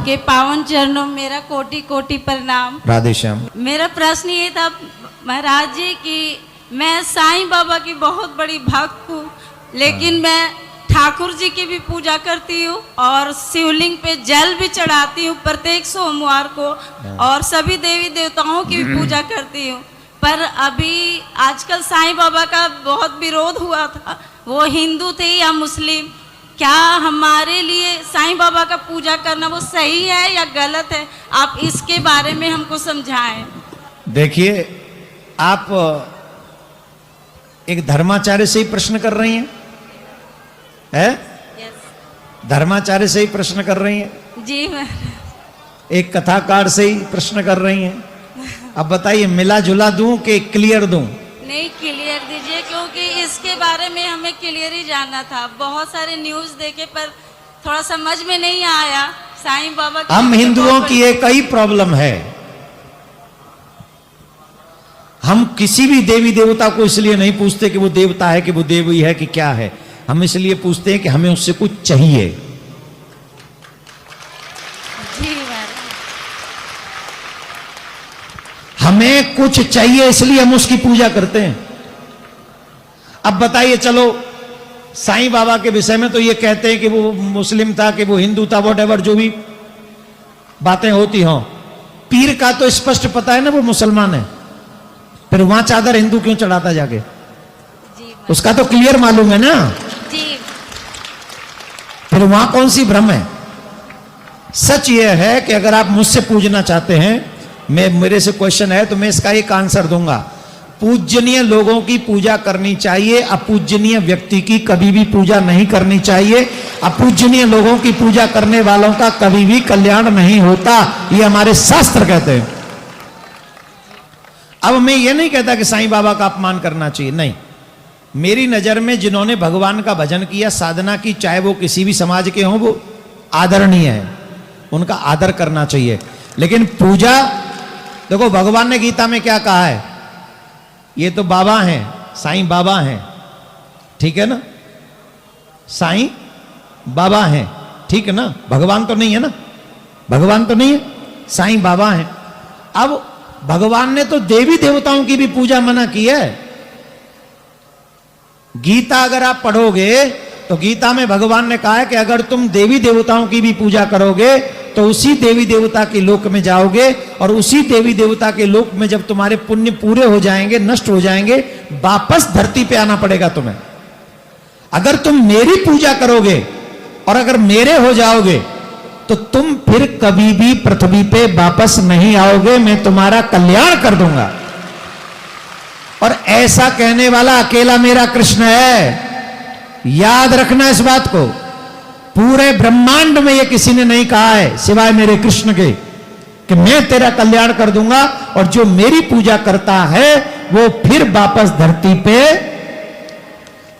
आपके पावन चरणों में मेरा कोटि कोटि प्रणाम। राधे श्याम। मेरा प्रश्न ये था महाराज जी कि मैं साईं बाबा की बहुत बड़ी भक्त हूँ, लेकिन मैं ठाकुर जी की भी पूजा करती हूँ और शिवलिंग पे जल भी चढ़ाती हूँ प्रत्येक सोमवार को, और सभी देवी देवताओं की भी पूजा करती हूँ। पर अभी आजकल साईं बाबा का बहुत विरोध हुआ था, वो हिंदू थे या मुस्लिम, क्या हमारे लिए साईं बाबा का पूजा करना वो सही है या गलत है? आप इसके बारे में हमको समझाएं। देखिए, आप एक धर्माचार्य से ही प्रश्न कर रही हैं, है? धर्माचार्य से ही प्रश्न कर रही हैं जी। मैं एक कथाकार से ही प्रश्न कर रही हैं। अब बताइए, मिला जुला दूं कि क्लियर दूं? नहीं, क्लियर दीजिए, क्योंकि इसके बारे में हमें क्लियर ही जानना था। बहुत सारे न्यूज़ देखे पर थोड़ा समझ में नहीं आया। साईं बाबा हम हिंदुओं की एक ही प्रॉब्लम है, हम किसी भी देवी देवता को इसलिए नहीं पूछते कि वो देवता है कि वो देवी है कि क्या है। हम इसलिए पूछते हैं कि हमें उससे कुछ चाहिए। हमें कुछ चाहिए, इसलिए हम उसकी पूजा करते हैं। अब बताइए, चलो साईं बाबा के विषय में तो ये कहते हैं कि वो मुस्लिम था, कि वो हिंदू था, वॉटएवर जो भी बातें होती हों। पीर का तो स्पष्ट पता है ना वो मुसलमान है, फिर वहां चादर हिंदू क्यों चढ़ाता जाके? उसका तो क्लियर मालूम है ना जी। फिर वहां कौन सी भ्रम है? सच ये है कि अगर आप मुझसे पूछना चाहते हैं, मेरे से क्वेश्चन है तो मैं इसका एक आंसर दूंगा। पूजनीय लोगों की पूजा करनी चाहिए, अपूजनीय व्यक्ति की कभी भी पूजा नहीं करनी चाहिए। अपूजनीय लोगों की पूजा करने वालों का कभी भी कल्याण नहीं होता, ये हमारे शास्त्र कहते हैं। अब मैं ये नहीं कहता कि साईं बाबा का अपमान करना चाहिए, नहीं। मेरी नजर में जिन्होंने भगवान का भजन किया, साधना की, चाहे वो किसी भी समाज के हों, वो आदरणीय है, उनका आदर करना चाहिए। लेकिन पूजा, देखो भगवान ने गीता में क्या कहा है, ये तो बाबा हैं, साईं बाबा हैं, ठीक है ना, साईं बाबा हैं, ठीक है ना, भगवान तो नहीं है ना, भगवान तो नहीं है, साईं बाबा हैं। अब भगवान ने तो देवी देवताओं की भी पूजा मना की है। गीता अगर आप पढ़ोगे तो गीता में भगवान ने कहा है कि अगर तुम देवी देवताओं की भी पूजा करोगे तो उसी देवी देवता के लोक में जाओगे, और उसी देवी देवता के लोक में जब तुम्हारे पुण्य पूरे हो जाएंगे, नष्ट हो जाएंगे, वापस धरती पे आना पड़ेगा तुम्हें। अगर तुम मेरी पूजा करोगे और अगर मेरे हो जाओगे तो तुम फिर कभी भी पृथ्वी पे वापस नहीं आओगे, मैं तुम्हारा कल्याण कर दूंगा। और ऐसा कहने वाला अकेला मेरा कृष्ण है, याद रखना इस बात को। पूरे ब्रह्मांड में ये किसी ने नहीं कहा है सिवाय मेरे कृष्ण के कि मैं तेरा कल्याण कर दूंगा, और जो मेरी पूजा करता है वो फिर वापस धरती पे।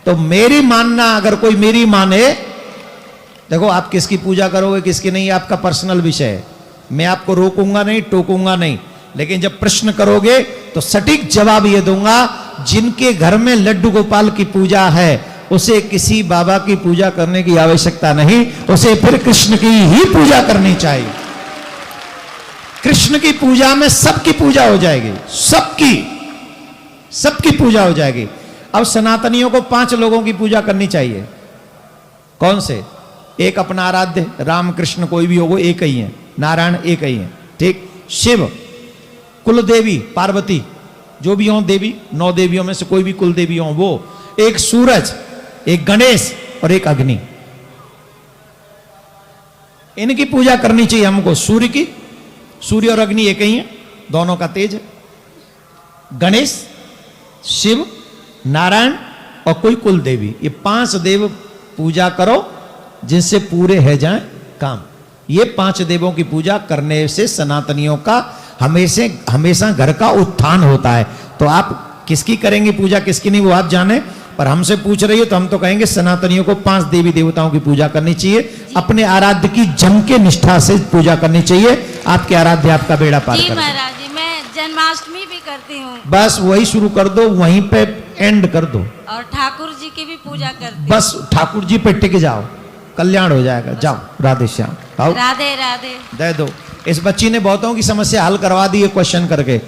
तो मेरी मानना, अगर कोई मेरी माने, देखो आप किसकी पूजा करोगे किसकी नहीं आपका पर्सनल विषय है, मैं आपको रोकूंगा नहीं, टोकूंगा नहीं, लेकिन जब प्रश्न करोगे तो सटीक जवाब ये दूंगा, जिनके घर में लड्डू गोपाल की पूजा है उसे किसी बाबा की पूजा करने की आवश्यकता नहीं, उसे फिर कृष्ण की ही पूजा करनी चाहिए। कृष्ण की पूजा में सबकी पूजा हो जाएगी, सबकी पूजा हो जाएगी। अब सनातनियों को 5 लोगों की पूजा करनी चाहिए। कौन से? एक अपना आराध्य राम कृष्ण कोई भी होगा, एक ही है, नारायण एक ही है, ठीक। शिव, कुल देवी पार्वती, जो भी हो देवी, 9 देवियों में से कोई भी कुल देवी हो वो, एक सूरज, एक गणेश और एक अग्नि, इनकी पूजा करनी चाहिए हमको। सूर्य की, सूर्य और अग्नि एक ही है, दोनों का तेज है। गणेश, शिव, नारायण और कोई कुल देवी, ये 5 देव पूजा करो जिनसे पूरे है जाएं काम। ये 5 देवों की पूजा करने से सनातनियों का हमेशा घर का उत्थान होता है। तो आप किसकी करेंगे पूजा, किसकी नहीं, वो आप जाने, पर हमसे पूछ रही है तो हम तो कहेंगे सनातनियों को 5 देवी देवताओं की पूजा करनी चाहिए, अपने आराध्य की जम के निष्ठा से पूजा करनी चाहिए। आपके आराध्य आपका बेड़ा पार कर। महाराज जी, मैं जन्माष्टमी भी करती हूँ। बस वही शुरू कर दो, वहीं पे एंड कर दो। और ठाकुर जी की भी पूजा करती हूँ। बस ठाकुर जी पे टिक जाओ, कल्याण हो जाएगा। जाओ राधे श्याम, आओ राधे राधे। दे दो। इस बच्ची ने बहुतों की समस्या हल करवा दी है क्वेश्चन करके।